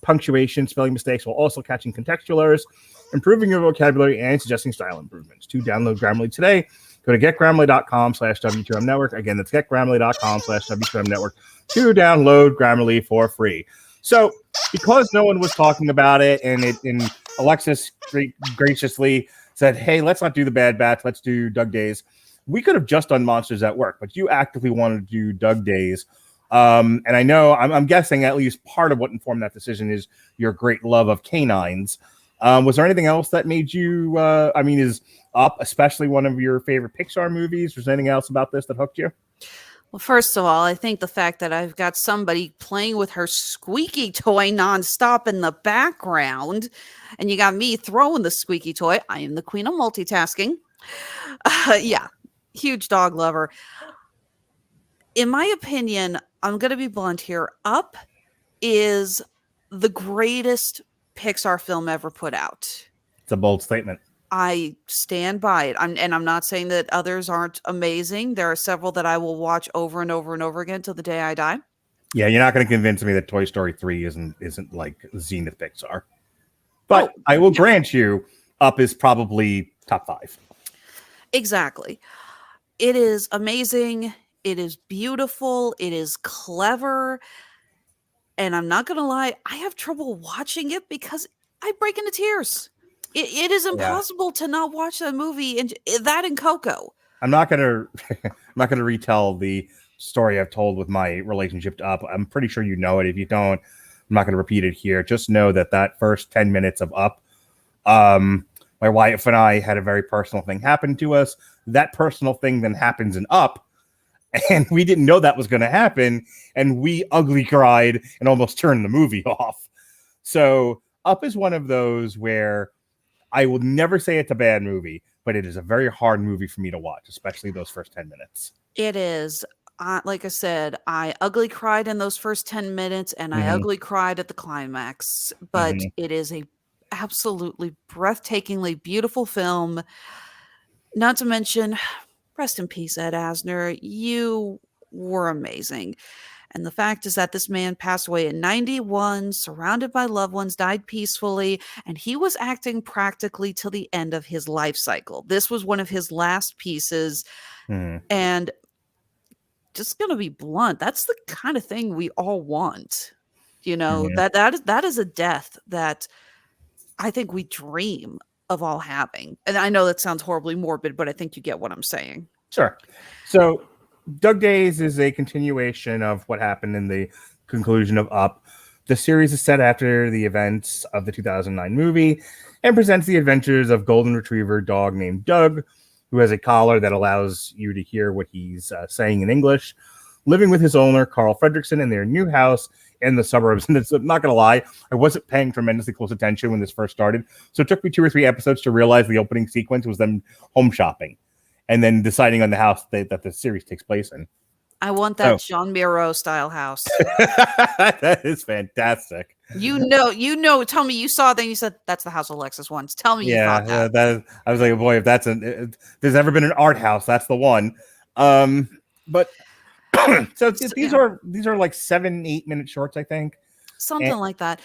punctuation, spelling mistakes, while also catching contextual errors, improving your vocabulary, and suggesting style improvements. To download Grammarly today, go to getgrammarly.com/W2M Network. Again, that's getgrammarly.com/W2M Network to download Grammarly for free. So, because no one was talking about it, and Alexis graciously said, hey, let's not do The Bad Batch, let's do Doug Days. We could have just done Monsters at Work, but you actively wanted to do Doug Days. And I know, I'm guessing at least part of what informed that decision is your great love of canines. Was there anything else that made you? Is Up especially one of your favorite Pixar movies? Was there anything else about this that hooked you? Well, first of all, I think the fact that I've got somebody playing with her squeaky toy nonstop in the background, and you got me throwing the squeaky toy. I am the queen of multitasking. Yeah, huge dog lover. In my opinion, I'm going to be blunt here. Up is the greatest Pixar film ever put out. It's a bold statement. I stand by it. I'm not saying that others aren't amazing. There are several that I will watch over and over and over again till the day I die. Yeah, you're not going to convince me that Toy Story 3 isn't like zenith Pixar. But I will grant you, Up is probably top 5. Exactly. It is amazing. It is beautiful. It is clever. And I'm not going to lie, I have trouble watching it because I break into tears. It is impossible to not watch that movie, and that and Coco. I'm not gonna retell the story I've told with my relationship to Up. I'm pretty sure you know it. If you don't, I'm not gonna repeat it here. Just know that first 10 minutes of Up, my wife and I had a very personal thing happen to us. That personal thing then happens in Up, and we didn't know that was going to happen, and we ugly cried and almost turned the movie off. So Up is one of those where I will never say it's a bad movie, but it is a very hard movie for me to watch, especially those first 10 minutes. It is. Like I said, I ugly cried in those first 10 minutes, and I ugly cried at the climax. But it is a absolutely breathtakingly beautiful film. Not to mention, rest in peace, Ed Asner. You were amazing. And the fact is that this man passed away at 91, surrounded by loved ones, died peacefully, and he was acting practically till the end of his life cycle. This was one of his last pieces. And just going to be blunt, that's the kind of thing we all want. You know, that is a death that I think we dream of all having. And I know that sounds horribly morbid, but I think you get what I'm saying. Sure. So Dug Days is a continuation of what happened in the conclusion of Up. The series is set after the events of the 2009 movie and presents the adventures of golden retriever dog named Doug, who has a collar that allows you to hear what he's saying in English, living with his owner, Carl Fredricksen, in their new house in the suburbs. And I'm not going to lie, I wasn't paying tremendously close attention when this first started. So it took me 2 or 3 episodes to realize the opening sequence was them home shopping and then deciding on the house that the series takes place in. I want that Jean Miro style house. That is fantastic. You know, tell me you saw it, then you said, that's the house Alexis wants. Tell me you thought that. I was like, boy, if there's ever been an art house, that's the one. But so these are like 7-8 minute shorts, I think. Something like that.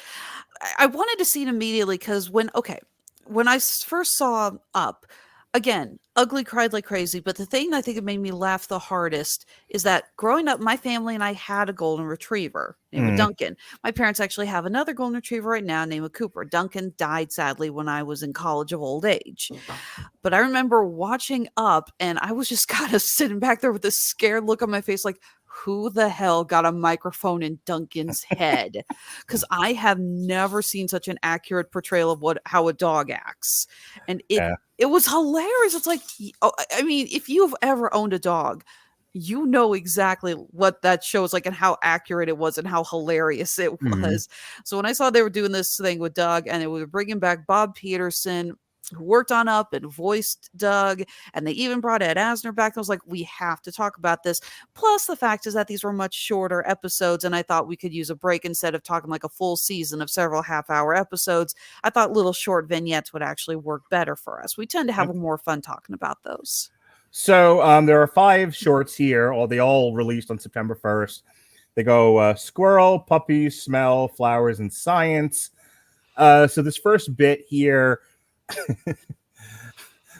I wanted to see it immediately because when I first saw Up, again, ugly cried like crazy. But the thing I think it made me laugh the hardest is that growing up, my family and I had a golden retriever named Duncan. My parents actually have another golden retriever right now named Cooper. Duncan died sadly when I was in college of old age. But I remember watching Up and I was just kind of sitting back there with this scared look on my face like, who the hell got a microphone in Duncan's head? Because I have never seen such an accurate portrayal of how a dog acts. And it was hilarious. It's like, I mean, if you've ever owned a dog, you know exactly what that shows like and how accurate it was and how hilarious it was. So when I saw they were doing this thing with Doug and they were bringing back Bob Peterson, who worked on Up and voiced Doug, and they even brought Ed Asner back. I was like, we have to talk about this. Plus, the fact is that these were much shorter episodes, and I thought we could use a break instead of talking like a full season of several half-hour episodes. I thought little short vignettes would actually work better for us. We tend to have more fun talking about those. So there are 5 shorts here. They all released on September 1st. They go squirrel, puppies, smell, flowers, and science. So this first bit here,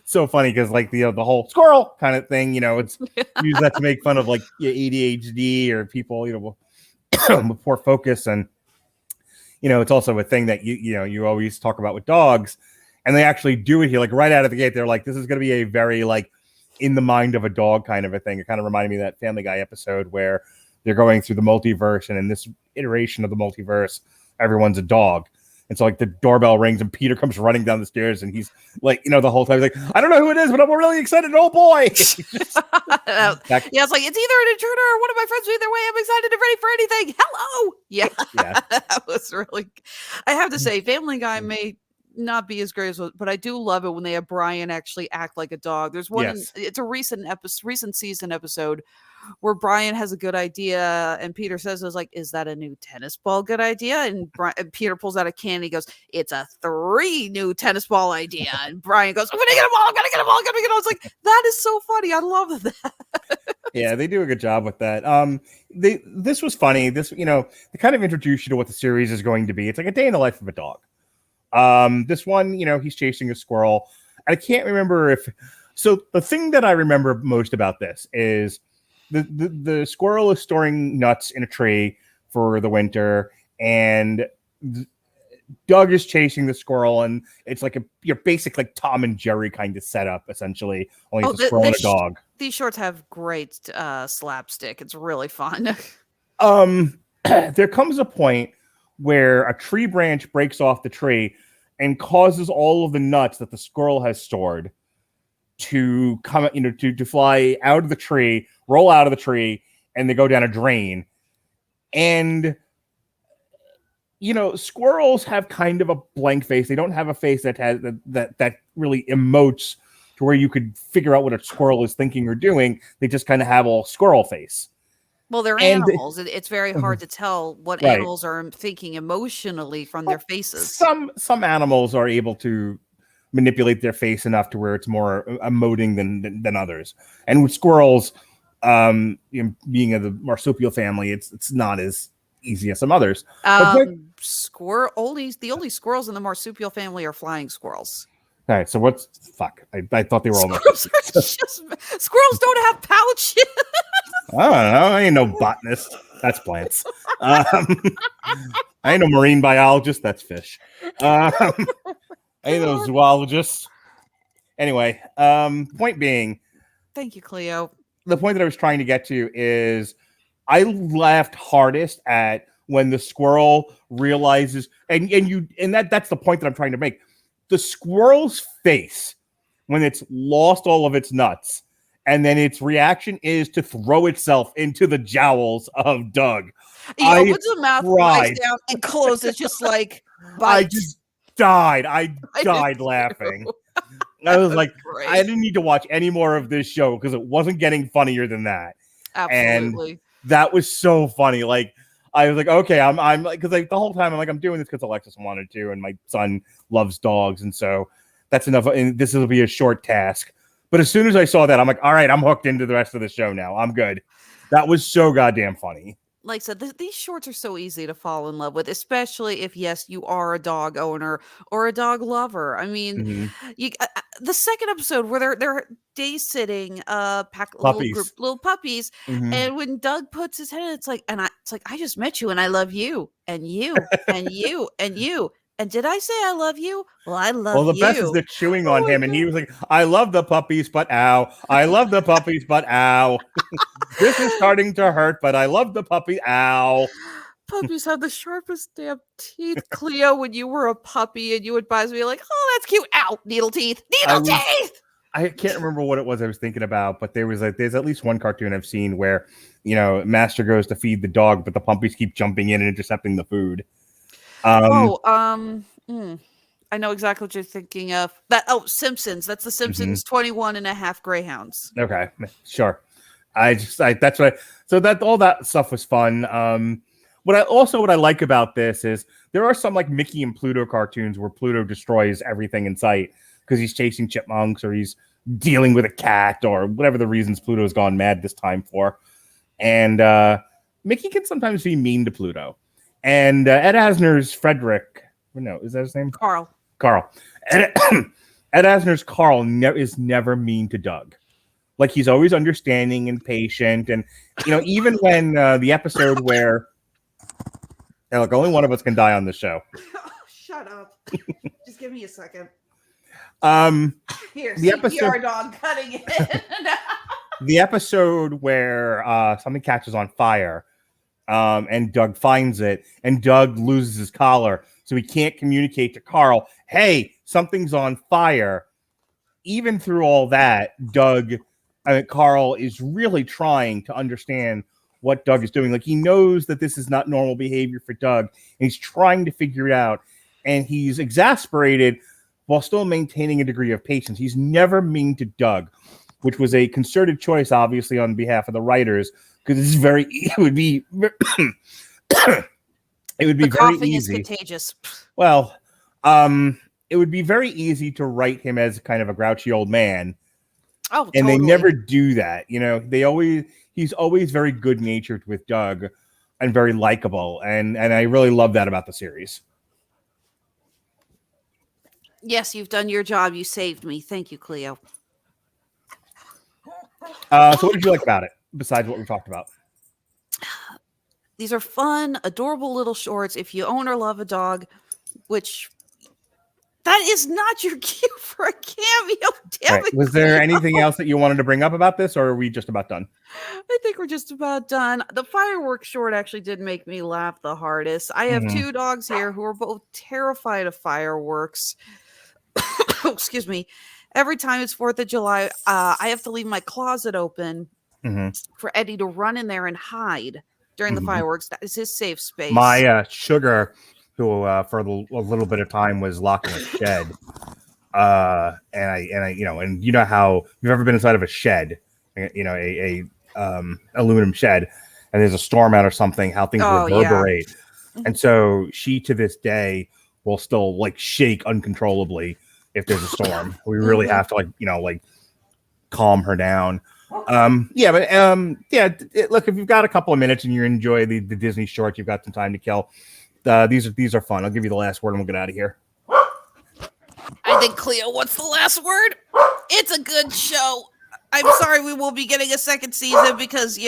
so funny because like the whole squirrel kind of thing, it's use that to make fun of like ADHD or people, with poor focus, and it's also a thing that you always talk about with dogs, and they actually do it here like right out of the gate. They're like, this is going to be a very like in the mind of a dog kind of a thing. It kind of reminded me of that Family Guy episode where they're going through the multiverse, and in this iteration of the multiverse, everyone's a dog. And so like the doorbell rings and Peter comes running down the stairs and he's like, the whole time he's like, I don't know who it is, but I'm really excited. Oh boy. Yeah, it's like, it's either an intruder or one of my friends. Either way, I'm excited and ready for anything. Hello. Yeah. That was really, I have to say, Family Guy may not be as great as, but I do love it when they have Brian actually act like a dog. There's one, it's a recent season episode where Brian has a good idea and Peter says, is that a new tennis ball good idea? And Peter pulls out a can and he goes, it's a 3 new tennis ball idea. And Brian goes, I'm gonna get them all. I was like, that is so funny. I love that. Yeah, they do a good job with that. This was funny. This, they kind of introduce you to what the series is going to be. It's like a day in the life of a dog. This one, he's chasing a squirrel. I can't remember so the thing that I remember most about this is the squirrel is storing nuts in a tree for the winter, and Doug is chasing the squirrel, and it's like your basic like Tom and Jerry kind of setup, essentially. Only it's a squirrel and a dog. These shorts have great slapstick. It's really fun. There comes a point where a tree branch breaks off the tree and causes all of the nuts that the squirrel has stored to come, to fly out of the tree, roll out of the tree, and they go down a drain. And, squirrels have kind of a blank face. They don't have a face that has that really emotes to where you could figure out what a squirrel is thinking or doing. They just kind of have a squirrel face. Well, they're animals. It's very hard to tell what animals are thinking emotionally from their faces. Some animals are able to manipulate their face enough to where it's more emoting than others. And with squirrels, being of the marsupial family, it's not as easy as some others. The only squirrels in the marsupial family are flying squirrels. All right, so I thought they were all squirrels don't have pouches. I don't know. I ain't no botanist. That's plants. I ain't no marine biologist. That's fish. I ain't no zoologist. Anyway, point being. Thank you, Cleo. The point that I was trying to get to is I laughed hardest at when the squirrel realizes, and that's the point that I'm trying to make. The squirrel's face when it's lost all of its nuts. And then its reaction is to throw itself into the jowls of Doug. He opens his mouth, lies down, and closes, just like bites. I just died. I died laughing. I was like, I didn't need to watch any more of this show because it wasn't getting funnier than that. Absolutely. And that was so funny. Like, I was like, okay, I'm like, because like the whole time I'm like, I'm doing this because Alexis wanted to, and my son loves dogs, and so that's enough. And this will be a short task. But as soon as I saw that, I'm like, all right, I'm hooked into the rest of the show now. I'm good. That was so goddamn funny. Like I said, these shorts are so easy to fall in love with, especially if, yes, you are a dog owner or a dog lover. I mean, the second episode where they're day sitting little puppies, and when Doug puts his head in, it's like I just met you and I love you and you and you and you. And did I say I love you? Well, I love you. Well, the best is the chewing on him. And he was like, I love the puppies, but ow. I love the puppies, but ow. This is starting to hurt, but I love the puppy. Ow. Puppies have the sharpest damn teeth. Cleo, when you were a puppy and you would advise me like, oh, that's cute. Ow, needle teeth. Teeth. I can't remember what it was I was thinking about, but there's at least one cartoon I've seen where, Master goes to feed the dog, but the puppies keep jumping in and intercepting the food. I know exactly what you're thinking of. Simpsons. That's the Simpsons 21 and a half Greyhounds. Okay, sure. So that all that stuff was fun. What I like about this is there are some like Mickey and Pluto cartoons where Pluto destroys everything in sight because he's chasing chipmunks or he's dealing with a cat or whatever the reasons Pluto's gone mad this time for. And Mickey can sometimes be mean to Pluto. And Ed Asner's is that his name? Carl. Ed Asner's Carl is never mean to Doug. Like, he's always understanding and patient. And, even when the episode where... Hey, look, only one of us can die on this show. Shut up. Just give me a second. Here, CPR dog cutting it. The episode where something catches on fire. And Doug finds it, and Doug loses his collar. so he can't communicate to Carl, hey, something's on fire. Even through all that, Carl is really trying to understand what Doug is doing. Like, he knows that this is not normal behavior for Doug, and he's trying to figure it out, and he's exasperated while still maintaining a degree of patience. He's never mean to Doug, which was a concerted choice, obviously, on behalf of the writers, because it would be very easy. Is contagious. Well, it would be very easy to write him as kind of a grouchy old man. Oh, and totally. They never do that. You know, he's always very good natured with Doug and very likable. And I really love that about the series. Yes, you've done your job. You saved me. Thank you, Cleo. So what did you like about it besides what we talked about? These are fun, adorable little shorts. If you own or love a dog, which that is not your cue for a cameo. Damn it, Was there anything else that you wanted to bring up about this, or are we just about done? I think we're just about done. The fireworks short actually did make me laugh the hardest. I have two dogs here who are both terrified of fireworks. Excuse me. Every time it's 4th of July, I have to leave my closet open for Eddie to run in there and hide during the fireworks. That is his safe space. My Sugar, who for a little bit of time was locked in a shed, and I, you know how you've ever been inside of a shed, a aluminum shed, and there's a storm out or something, how things reverberate, and so she to this day will still like shake uncontrollably if there's a storm. We really have to calm her down. Look, if you've got a couple of minutes and you enjoy the Disney short, you've got some time to kill. These are fun. I'll give you the last word and we'll get out of here. I think, Cleo, what's the last word? It's a good show. I'm sorry we won't be getting a second season because,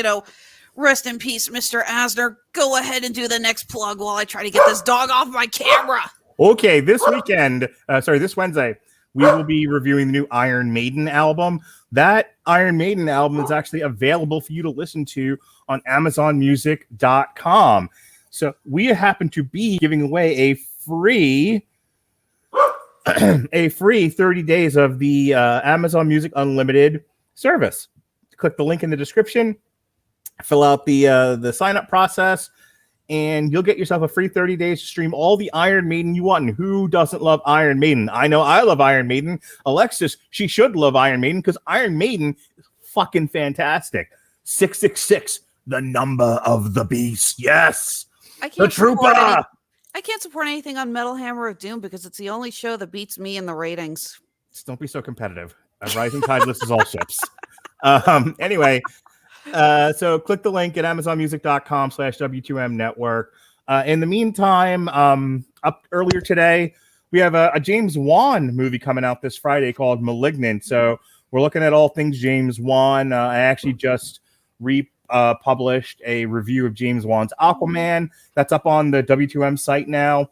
rest in peace, Mr. Asner. Go ahead and do the next plug while I try to get this dog off my camera. Okay, this Wednesday, we will be reviewing the new Iron Maiden album. That Iron Maiden album is actually available for you to listen to on AmazonMusic.com. So we happen to be giving away a free 30 days of the Amazon Music Unlimited service. Click the link in the description, fill out the sign-up process, and you'll get yourself a free 30 days to stream all the Iron Maiden you want. And who doesn't love Iron Maiden? I know I love Iron Maiden. Alexis, she should love Iron Maiden because Iron Maiden is fucking fantastic. 666, the number of the beast. Yes. The Trooper. I can't support anything on Metal Hammer of Doom because it's the only show that beats me in the ratings. Just don't be so competitive. A rising tide lifts all ships. Anyway, so click the link at amazonmusic.com/W2M network. In the meantime, up earlier today, we have a James Wan movie coming out this Friday called Malignant. So we're looking at all things James Wan. I actually just published a review of James Wan's Aquaman. That's up on the W2M site now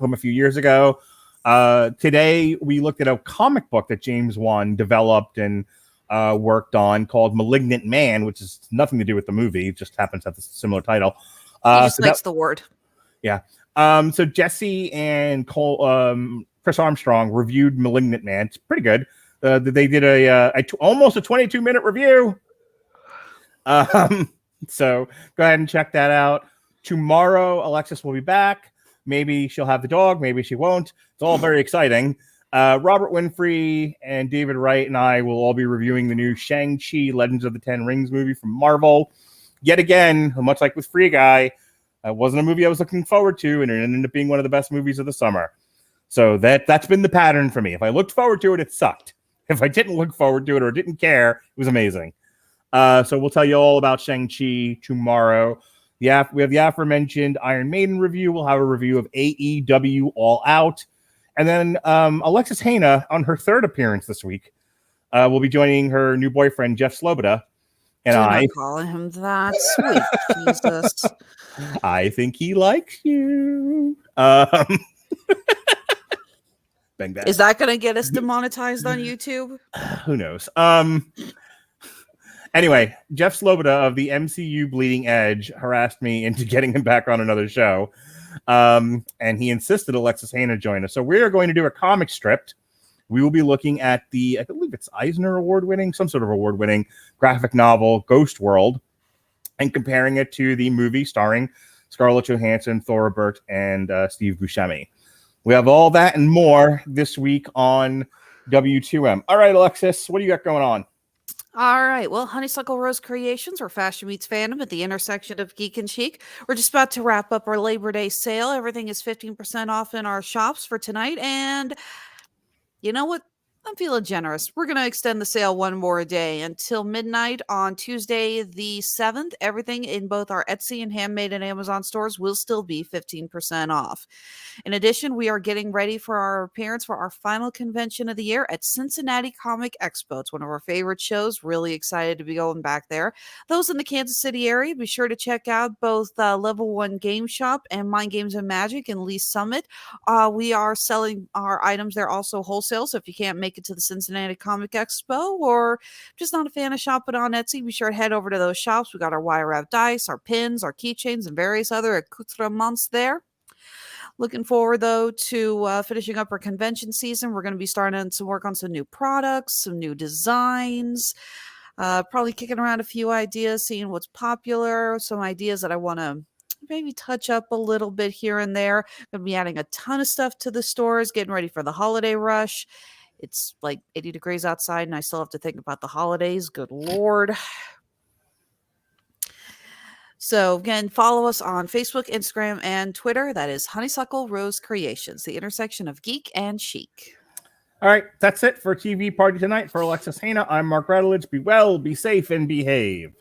from a few years ago. Today, we looked at a comic book that James Wan developed and worked on called Malignant Man, which is nothing to do with the movie. It just happens to have a similar title. He just likes the word. Yeah. So Jesse and Chris Armstrong reviewed Malignant Man. It's pretty good. They did almost a 22-minute review. So go ahead and check that out. Tomorrow, Alexis will be back. Maybe she'll have the dog. Maybe she won't. It's all very exciting. Robert Winfrey and David Wright and I will all be reviewing the new Shang-Chi Legends of the Ten Rings movie from Marvel. Yet again, much like with Free Guy, it wasn't a movie I was looking forward to, and it ended up being one of the best movies of the summer. So that's been the pattern for me. If I looked forward to it, it sucked. If I didn't look forward to it or didn't care, it was amazing. So we'll tell you all about Shang-Chi tomorrow. We have the aforementioned Iron Maiden review. We'll have a review of AEW All Out. And then Alexis Hejna, on her third appearance this week, will be joining her new boyfriend, Jeff Sloboda. And I call him that. Sweet Jesus. I think he likes you. Bang, bang. Is that going to get us demonetized on YouTube? Who knows? Anyway, Jeff Sloboda of the MCU Bleeding Edge harassed me into getting him back on another show. And he insisted Alexis Hejna join us. So we are going to do a comic strip. We will be looking at I believe it's Eisner award-winning, some sort of award-winning graphic novel, Ghost World, and comparing it to the movie starring Scarlett Johansson, Thora Birch, and Steve Buscemi. We have all that and more this week on W2M. All right, Alexis, what do you got going on? All right. Well, Honeysuckle Rose Creations, where fashion meets fandom at the intersection of geek and chic. We're just about to wrap up our Labor Day sale. Everything is 15% off in our shops for tonight. And you know what? I'm feeling generous. We're going to extend the sale one more day until midnight on Tuesday, the 7th. Everything in both our Etsy and Handmade and Amazon stores will still be 15% off. In addition, we are getting ready for our appearance for our final convention of the year at Cincinnati Comic Expo. It's one of our favorite shows. Really excited to be going back there. Those in the Kansas City area, be sure to check out both Level 1 Game Shop and Mind Games and Magic in Lee Summit. We are selling our items there also wholesale, so if you can't make it to the Cincinnati Comic Expo or just not a fan of shopping on Etsy, be sure to head over to those shops. We got our wire wrap dice, our pins, our keychains, and various other accoutrements there. Looking forward, though, to finishing up our convention season. We're going to be starting some work on some new products, some new designs, probably kicking around a few ideas, seeing what's popular, some ideas that I want to maybe touch up a little bit here and there. Going to be adding a ton of stuff to the stores, getting ready for the holiday rush. It's like 80 degrees outside, and I still have to think about the holidays. Good Lord. So again, follow us on Facebook, Instagram, and Twitter. That is Honeysuckle Rose Creations, the intersection of geek and chic. All right, that's it for TV Party tonight. For Alexis Hejna, I'm Mark Radulich. Be well, be safe, and behave.